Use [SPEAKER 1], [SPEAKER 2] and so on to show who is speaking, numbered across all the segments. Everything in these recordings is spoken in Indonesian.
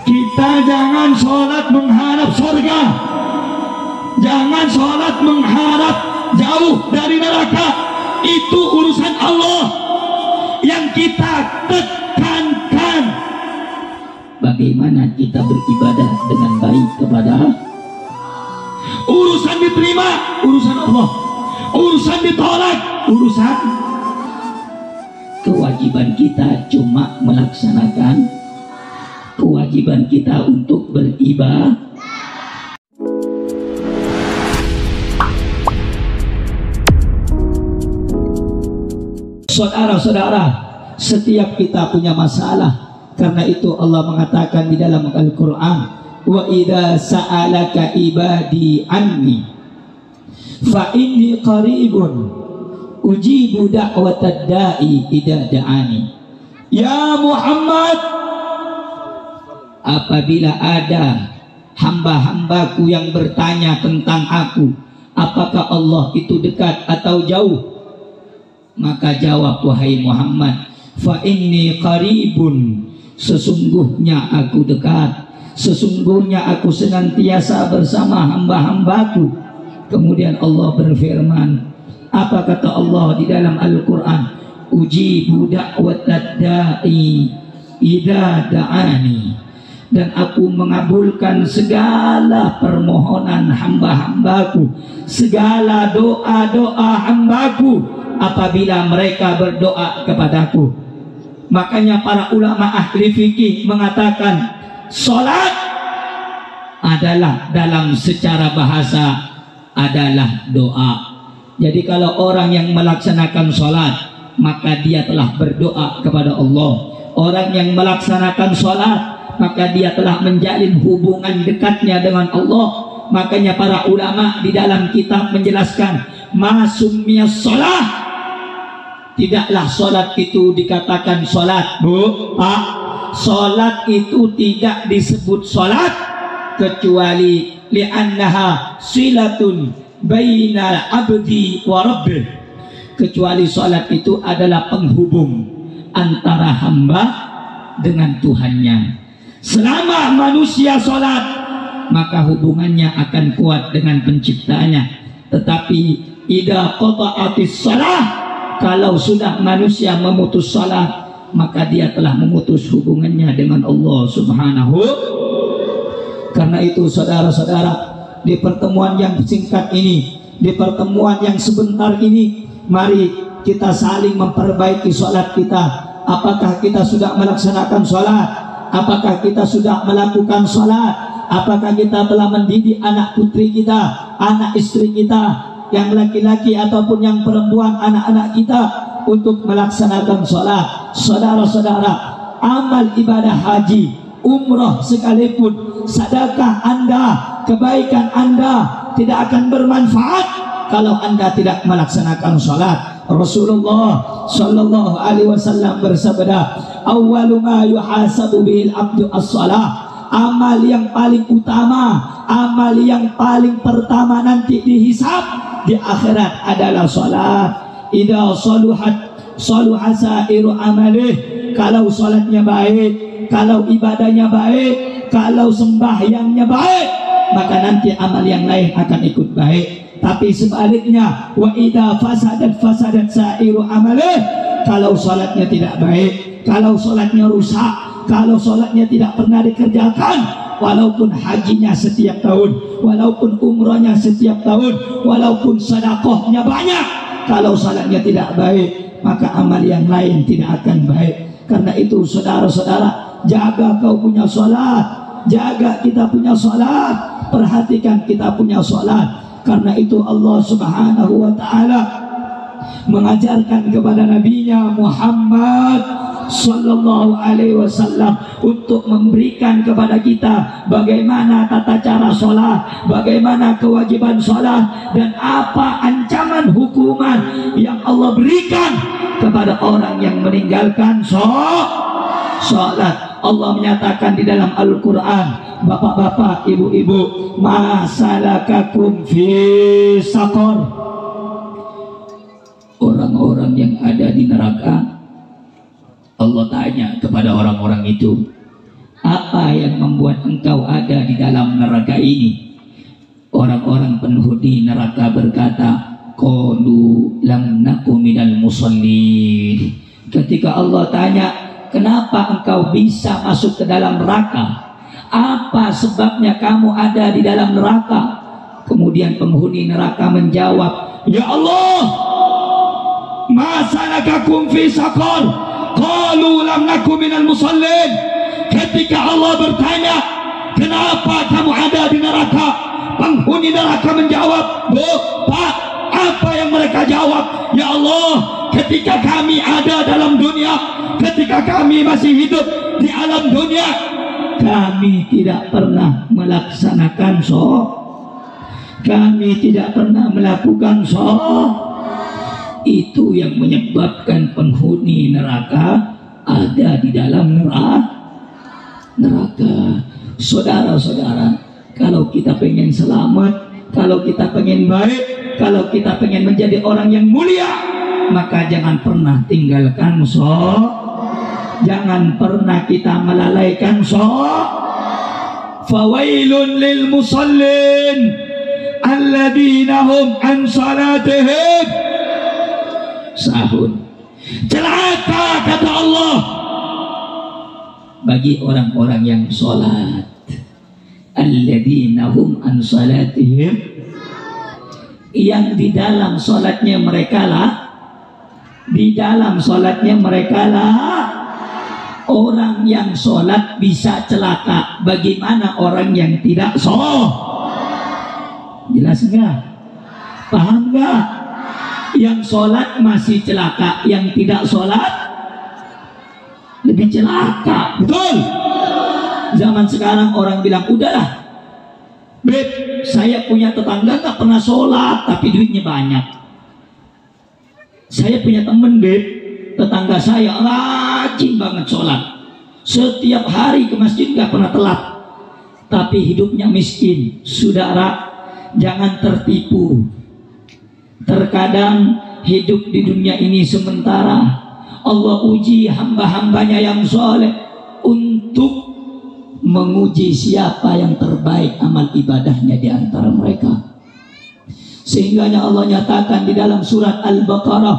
[SPEAKER 1] Kita jangan sholat mengharap surga, jangan sholat mengharap jauh dari neraka. Itu urusan Allah. Yang kita tekankan bagaimana kita beribadah dengan baik kepada urusan diterima, urusan Allah. Urusan ditolak, urusan. Kewajiban kita cuma melaksanakan kewajiban kita untuk beribadah. Saudara-saudara, setiap kita punya masalah. Karena itu Allah mengatakan di dalam Al-Quran, wa idza sa'alaka ibadi anni fa inni qaribun ujibu da'watad da'i idza da'ani. Ya Muhammad, apabila ada hamba-hambaku yang bertanya tentang aku, apakah Allah itu dekat atau jauh, maka jawab wahai Muhammad, fa inni qaribun, sesungguhnya aku dekat, sesungguhnya aku senantiasa bersama hamba-hambaku. Kemudian Allah berfirman, apa kata Allah di dalam Al-Quran? Ujibu da'watad da'i idza da'ani, dan aku mengabulkan segala permohonan hamba-hambaku, segala doa-doa hambaku apabila mereka berdoa kepadaku. Makanya para ulama ahli fikih mengatakan salat adalah dalam secara bahasa adalah doa. Jadi kalau orang yang melaksanakan salat, maka dia telah berdoa kepada Allah. Orang yang melaksanakan salat, maka dia telah menjalin hubungan dekatnya dengan Allah. Makanya para ulama di dalam kitab menjelaskan, masumiyas salat, tidaklah salat itu dikatakan salat, Bu, Pak. Salat itu tidak disebut salat kecuali li'annaha silatun bainal abdi wa rabbih, kecuali salat itu adalah penghubung antara hamba dengan Tuhannya. Selama manusia salat, maka hubungannya akan kuat dengan penciptanya. Tetapi idza qata'atis shalah, kalau sudah manusia memutus salat, maka dia telah memutus hubungannya dengan Allah Subhanahu. Karena itu saudara-saudara, di pertemuan yang singkat ini, di pertemuan yang sebentar ini, mari kita saling memperbaiki salat kita. Apakah kita sudah melaksanakan salat? Apakah kita sudah melakukan salat? Apakah kita telah mendidik anak putri kita, anak istri kita, yang laki-laki ataupun yang perempuan, anak-anak kita untuk melaksanakan salat? Saudara-saudara, amal ibadah haji, umrah sekalipun, sedekah Anda, kebaikan Anda tidak akan bermanfaat kalau Anda tidak melaksanakan salat. Rasulullah sallallahu alaihi wasallam bersabda, awwalu ma yuhasabu bil abdu as-salah. Amal yang paling utama, amal yang paling pertama nanti dihisab di akhirat adalah salat. Idza saluhat saluha sairu amalih, kalau salatnya baik, kalau ibadahnya baik, kalau sembahyangnya baik, maka nanti amal yang lain akan ikut baik. Tapi sebaliknya, wa idza fasadat sairu amalih, kalau salatnya tidak baik, kalau salatnya rusak, kalau salatnya tidak pernah dikerjakan, walaupun hajinya setiap tahun, walaupun umrahnya setiap tahun, walaupun sedekahnya banyak, kalau salatnya tidak baik, maka amal yang lain tidak akan baik. Karena itu saudara-saudara, jaga kau punya salat, jaga kita punya salat, perhatikan kita punya salat. Karena itu Allah Subhanahu wa ta'ala mengajarkan kepada Nabi-Nya Muhammad sallallahu alaihi wasallam untuk memberikan kepada kita bagaimana tata cara sholat, bagaimana kewajiban sholat, dan apa ancaman hukuman yang Allah berikan kepada orang yang meninggalkan sholat. Allah menyatakan di dalam Al-Quran, bapak-bapak, ibu-ibu, masalakakum fi saqar, orang-orang yang ada di neraka, Allah tanya kepada orang-orang itu, Apa yang membuat engkau ada di dalam neraka ini? Orang-orang penghuni neraka berkata, qalu lam naku minal musallin. Ketika Allah tanya, kenapa engkau bisa masuk ke dalam neraka? Apa sebabnya kamu ada di dalam neraka? Kemudian penghuni neraka menjawab, ya Allah, ma salakakum fi saqar? Qalu lam naku minal musallin. Ketika Allah bertanya, kenapa kamu ada di neraka? Penghuni neraka menjawab, Pak, apa yang mereka jawab? Ya Allah, ketika kami ada dalam dunia, ketika kami masih hidup di alam dunia, kami tidak pernah melaksanakan sholat. Kami tidak pernah melakukan sholat. Itu yang menyebabkan penghuni neraka ada di dalam neraka. Saudara-saudara, kalau kita pengen selamat, kalau kita pengen baik, kalau kita pengen menjadi orang yang mulia, maka jangan pernah tinggalkan sholat. Jangan pernah kita melalaikan sholat. Fawailun lil musallin alladzina hum an salatihim sahun. Celaka, kata Allah, bagi orang-orang yang sholat. Alladzina hum an salatihim, yang di dalam sholatnya mereka lah, di dalam sholatnya mereka lah. Orang yang sholat bisa celaka, bagaimana orang yang tidak sholat? Jelas enggak? Paham enggak? Yang sholat masih celaka, yang tidak sholat lebih celaka. Betul? Zaman sekarang orang bilang, udahlah Beb, saya punya tetangga tak pernah sholat tapi duitnya banyak. Saya punya temen Beb, tetangga saya rajin banget sholat, setiap hari ke masjid gak pernah telat, tapi hidupnya miskin. Saudara, jangan tertipu. Terkadang hidup di dunia ini sementara. Allah uji hamba-hambanya yang soleh untuk menguji siapa yang terbaik amal ibadahnya di antara mereka. Sehingga Allah nyatakan di dalam surat Al-Baqarah,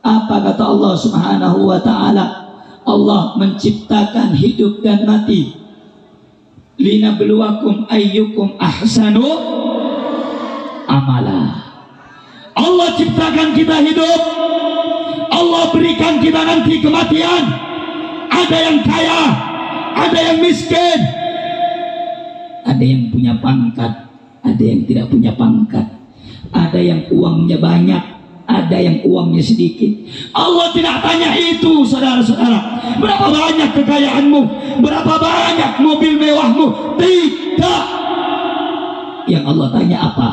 [SPEAKER 1] apa kata Allah Subhanahu wa ta'ala? Allah menciptakan hidup dan mati, linabluwakum ayyukum ahsanu amala. Allah ciptakan kita hidup, Allah berikan kita nanti kematian. Ada yang kaya, ada yang miskin, ada yang punya pangkat, ada yang tidak punya pangkat, ada yang uangnya banyak, ada yang uangnya sedikit. Allah tidak tanya itu, saudara-saudara. Berapa banyak kekayaanmu, berapa banyak mobil mewahmu? Tidak. Yang Allah tanya apa?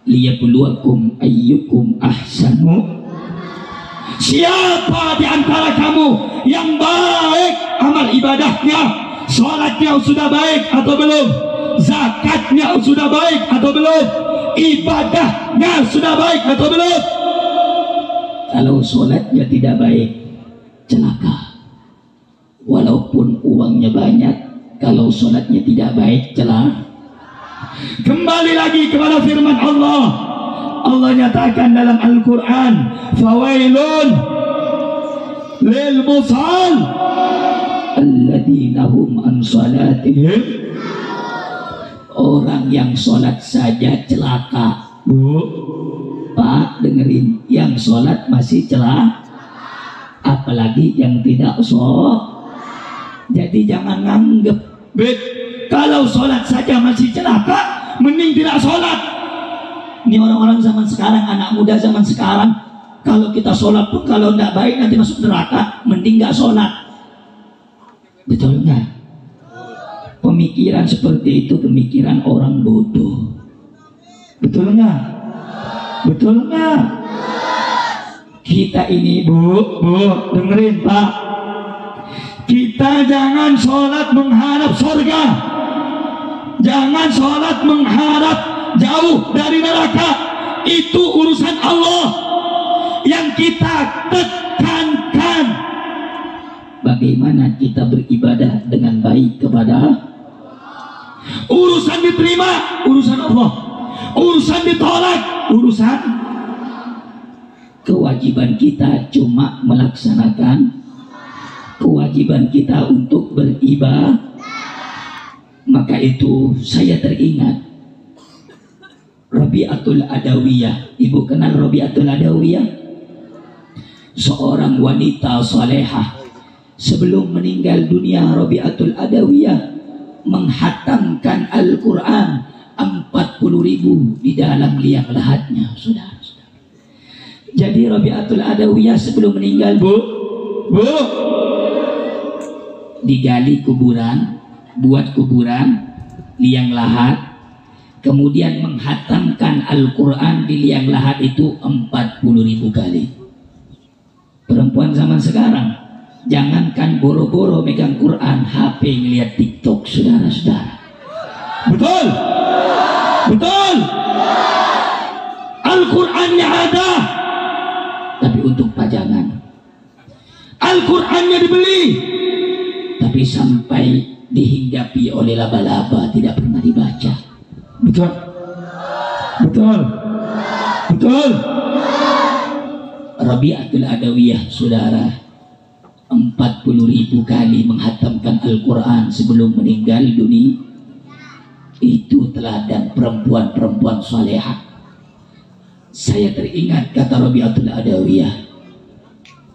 [SPEAKER 1] Liyabluwakum ayyukum ahsanu. Siapa di antara kamu yang baik amal ibadahnya? Sholatnya sudah baik atau belum? Zakatnya sudah baik atau belum? Ibadahnya sudah baik atau belum? Kalau sholatnya tidak baik, celaka. Walaupun uangnya banyak, kalau sholatnya tidak baik, celaka. Kembali lagi kepada firman Allah. Allah nyatakan dalam Al-Quran, fawailun lil musall alladzina hum an salatihim. Orang yang sholat saja celaka. Bu, Pak, dengerin, yang sholat masih celaka, apalagi yang tidak sholat. Jadi jangan nganggep, Bet, kalau sholat saja masih celaka, mending tidak sholat. Ini orang-orang zaman sekarang, anak muda zaman sekarang, kalau kita sholat pun kalau tidak baik nanti masuk neraka, mending nggak sholat. Betul nggak? Pemikiran seperti itu pemikiran orang bodoh. Betul nggak? Betul nggak? Kita ini bu, dengerin Pak, kita jangan sholat mengharap surga, jangan sholat mengharap jauh dari neraka. Itu urusan Allah. Yang kita tekankan bagaimana kita beribadah dengan baik kepada urusan diterima, urusan Allah, urusan ditolak, urusan kewajiban kita cuma melaksanakan kewajiban kita untuk beribadah. Maka itu saya teringat Rabi'atul Adawiyah. Ibu kenal Rabi'atul Adawiyah? Seorang wanita salehah. Sebelum meninggal dunia, Rabi'atul Adawiyah menghatamkan Al-Quran 40.000 di dalam liang lahatnya, saudara-saudara. Jadi Rabi'atul Adawiyah sebelum meninggal, bu, digali kuburan, buat kuburan, liang lahat, kemudian menghatamkan Al-Quran di liang lahat itu 40.000 kali. Perempuan zaman sekarang, jangankan boro-boro megang Quran, HP ngeliat TikTok, saudara-saudara. Betul? Betul? Al-Qurannya ada, tapi untuk pajangan. Al-Qurannya dibeli, tapi sampai dihinggapi oleh laba-laba tidak pernah dibaca. Betul? Betul? Betul? Rabi'atul Adawiyah, saudara, 40.000 kali menghatamkan Al-Quran sebelum meninggal dunia. Itu teladan perempuan-perempuan salehah. Saya teringat kata Rabi'atul Adawiyah.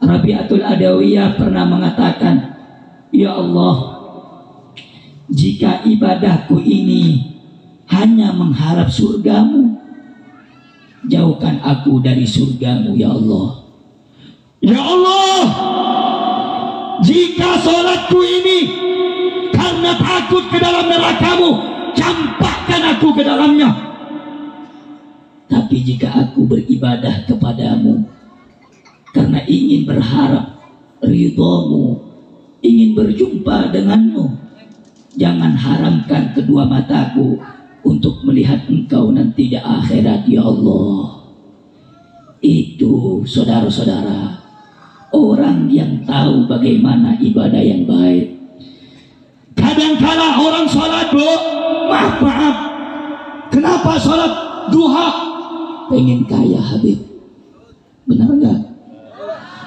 [SPEAKER 1] Rabi'atul Adawiyah pernah mengatakan, ya Allah, jika ibadahku ini hanya mengharap surgamu, jauhkan aku dari surgamu ya Allah. Ya Allah, jika sholatku ini karena takut ke dalam nerakamu, campakkan aku ke dalamnya. Tapi jika aku beribadah kepadamu karena ingin berharap ridhamu, ingin berjumpa denganmu, jangan haramkan kedua mataku untuk melihat engkau nanti di akhirat ya Allah. Itu saudara-saudara, orang yang tahu bagaimana ibadah yang baik. Kadangkala orang sholat, bu, maaf, kenapa sholat duha? Pengen kaya Habib, benar enggak?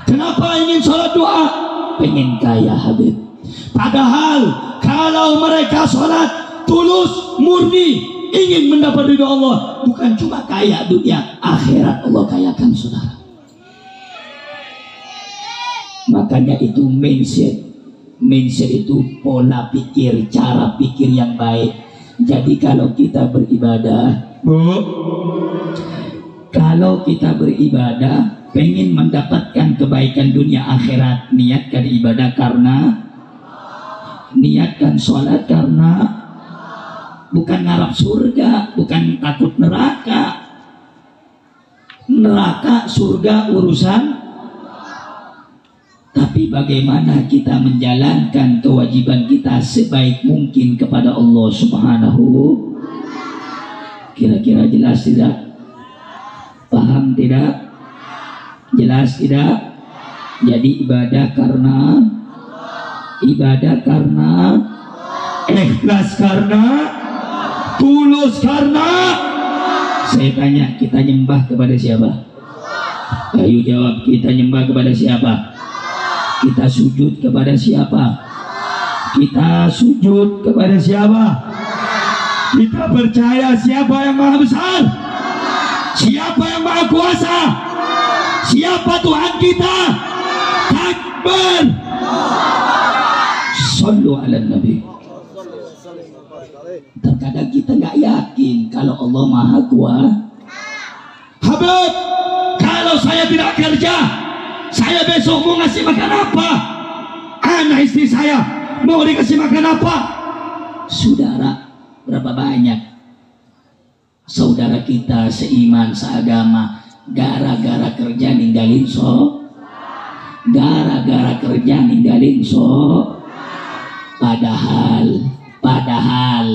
[SPEAKER 1] Kenapa ingin sholat duha? Pengen kaya Habib. Padahal kalau mereka sholat tulus, murni, ingin mendapat ridha Allah, bukan cuma kaya dunia, akhirat Allah kayakan, saudara. Makanya itu mindset itu pola pikir, cara pikir yang baik. Jadi kalau kita beribadah, bu, kalau kita beribadah pengen mendapatkan kebaikan dunia akhirat, niatkan ibadah karena, niatkan sholat karena, bukan ngarap surga, bukan takut neraka. Neraka, surga urusan. Tapi bagaimana kita menjalankan kewajiban kita sebaik mungkin kepada Allah Subhanahu. Kira-kira jelas tidak? Paham tidak? Jelas tidak? Jadi ibadah karena, ibadah karena, ikhlas karena, tulus karena. Saya tanya, kita nyembah kepada siapa? Ayo jawab, kita nyembah kepada siapa? Kita sujud kepada siapa? Kita sujud kepada siapa? Kita percaya siapa yang maha besar? Siapa yang maha kuasa? Siapa Tuhan kita? Takbir. Sallu ala Nabi. Terkadang kita nggak yakin kalau Allah maha kuasa. Habib, kalau saya tidak kerja, saya besok mau ngasih makan apa? Anak istri saya mau dikasih makan apa? Saudara, berapa banyak saudara kita seiman, seagama, gara-gara kerja ninggalin gara-gara kerja ninggalin padahal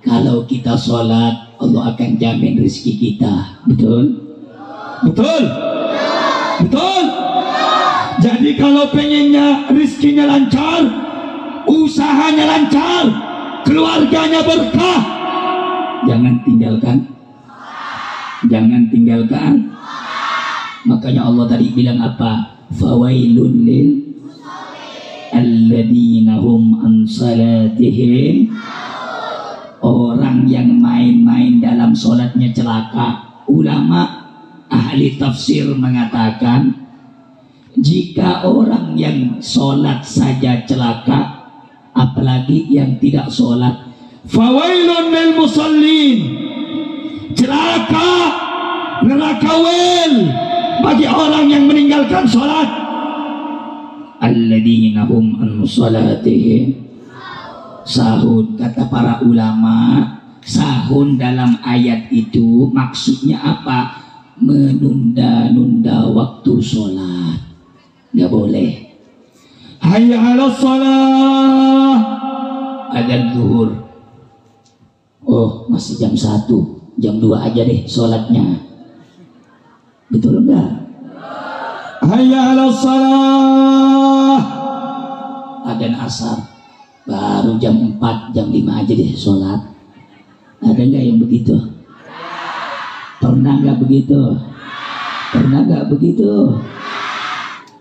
[SPEAKER 1] kalau kita sholat, Allah akan jamin rezeki kita. Betul? Betul? Betul? Jadi kalau pengennya rizkinya lancar, usahanya lancar, keluarganya berkah, jangan tinggalkan. Jangan tinggalkan. Makanya Allah tadi bilang apa? Fawailun lil alladzina hum an salatihim. Orang yang main-main dalam sholatnya celaka. Ulama ahli tafsir mengatakan, jika orang yang sholat saja celaka, apalagi yang tidak sholat. Fawailun lil musallin, celaka, neraka wel bagi orang yang meninggalkan sholat. Alladzina hum an salatihim sahun. Kata para ulama, sahun dalam ayat itu maksudnya apa? Menunda-nunda waktu sholat. Nggak boleh. Hayya 'alas shalah, adzan zuhur. Oh, masih jam 1, jam 2 aja deh sholatnya. Betul enggak? Hayya 'alas shalah, adzan asar. Baru jam 4, jam 5 aja deh sholat. Ada nggak yang begitu? Pernah nggak begitu? Pernah nggak begitu?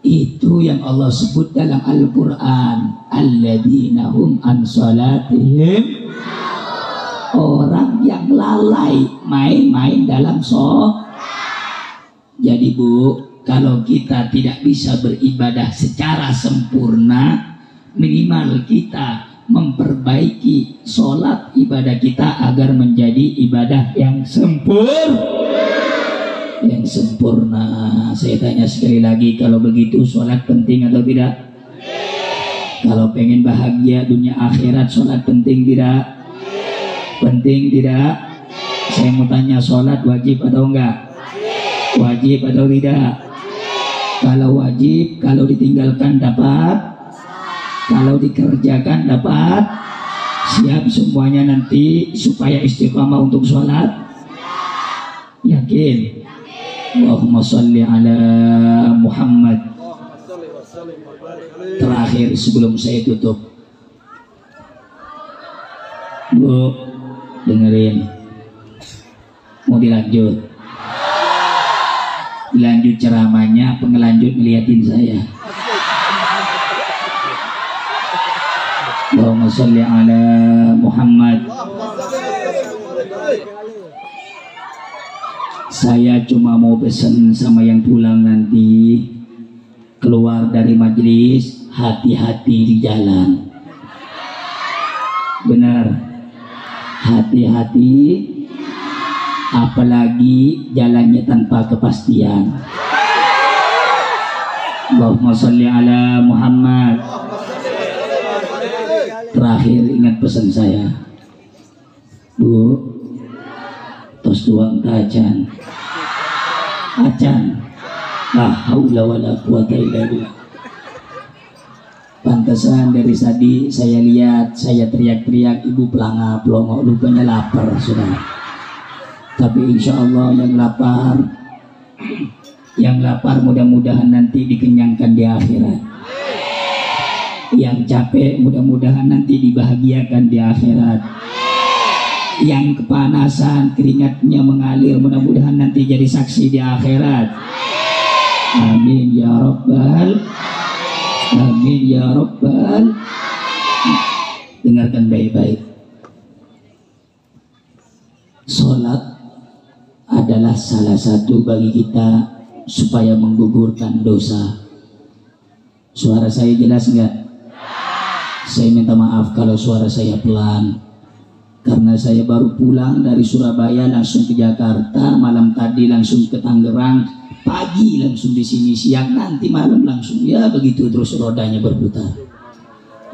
[SPEAKER 1] Itu yang Allah sebut dalam Al-Quran, alladzina hum an salatihim, orang yang lalai main-main dalam sholat. Jadi Bu, kalau kita tidak bisa beribadah secara sempurna, minimal kita memperbaiki sholat ibadah kita agar menjadi ibadah yang sempurna. Saya tanya sekali lagi, kalau begitu sholat penting atau tidak? Kalau pengen bahagia dunia akhirat, sholat penting tidak? Penting tidak? Saya mau tanya, sholat wajib atau enggak? Wajib atau tidak? Kalau wajib, kalau ditinggalkan dapat, kalau dikerjakan dapat. Siap semuanya nanti supaya istiqamah untuk sholat? Yakin? Allahumma sholli ala Muhammad. Terakhir sebelum saya tutup, Bu, dengerin. Mau dilanjut? Dilanjut ceramahnya, pengelanjut ngeliatin saya. Allahumma sholli ala Muhammad. Saya cuma mau pesan sama yang pulang nanti, keluar dari majelis, hati-hati di jalan. Benar, hati-hati, apalagi jalannya tanpa kepastian. Allahumma sholli ala Muhammad. Terakhir ingat pesan saya, Bu, tos tuang acan, la haula wala quwata illa billah. Pantesan dari tadi saya lihat, saya teriak-teriak, ibu pelangap pelongok, lupanya lapar sudah. Tapi insya Allah yang lapar mudah-mudahan nanti dikenyangkan di akhirat. Yang capek mudah-mudahan nanti dibahagiakan di akhirat. Yang kepanasan keringatnya mengalir mudah-mudahan nanti jadi saksi di akhirat. Amin ya rabbal, amin ya rabbal. Dengarkan baik-baik. Sholat adalah salah satu bagi kita supaya menggugurkan dosa. Suara saya jelas enggak? Saya minta maaf kalau suara saya pelan, karena saya baru pulang dari Surabaya langsung ke Jakarta, malam tadi langsung ke Tangerang, pagi langsung di sini, siang nanti malam langsung, ya begitu terus rodanya berputar.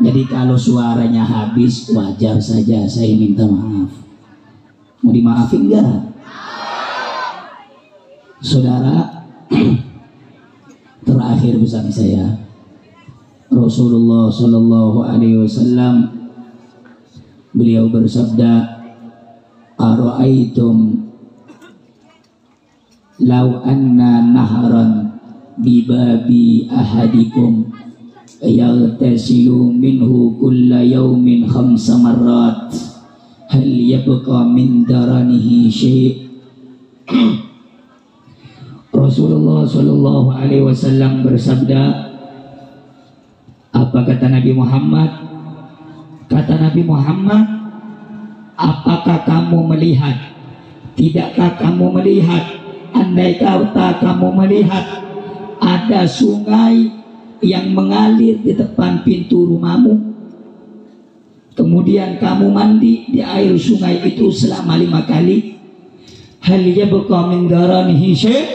[SPEAKER 1] Jadi kalau suaranya habis wajar saja, saya minta maaf. Mau dimaafin enggak? Saudara, terakhir pesan saya, Rasulullah Shallallahu Alaihi Wasallam beliau bersabda, "Ara'aitum law anna nahran bibabi ahadikum yaghtasilu minhu kulla yawmin 5 marrat hal yabqa min daranihi syai'. Rasulullah sallallahu alaihi wasallam bersabda, apa kata Nabi Muhammad? Kata Nabi Muhammad, apakah kamu melihat? Tidakkah kamu melihat? Andai kata kamu melihat ada sungai yang mengalir di depan pintu rumahmu, kemudian kamu mandi di air sungai itu selama 5 kali, hal yabqa min daranihi syai'?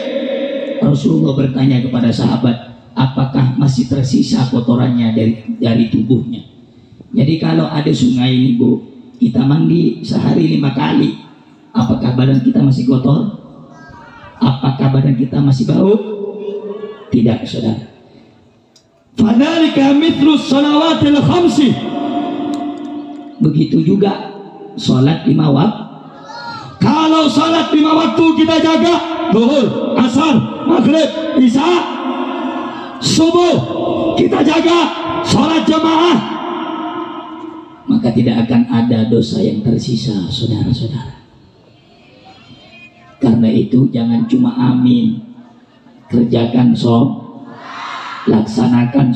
[SPEAKER 1] Rasulullah bertanya kepada sahabat, apakah masih tersisa kotorannya dari tubuhnya? Jadi kalau ada sungai ini Bu, kita mandi sehari 5 kali, apakah badan kita masih kotor? Apakah badan kita masih bau? Tidak, saudara. Fadzalika mithlu shalawatil khamsi. Begitu juga salat 5 waktu. Kalau salat 5 waktu kita jaga, zuhur, asar, maghrib, isya, subuh, kita jaga salat jamaah, maka tidak akan ada dosa yang tersisa, saudara-saudara. Karena itu jangan cuma amin, kerjakan laksanakan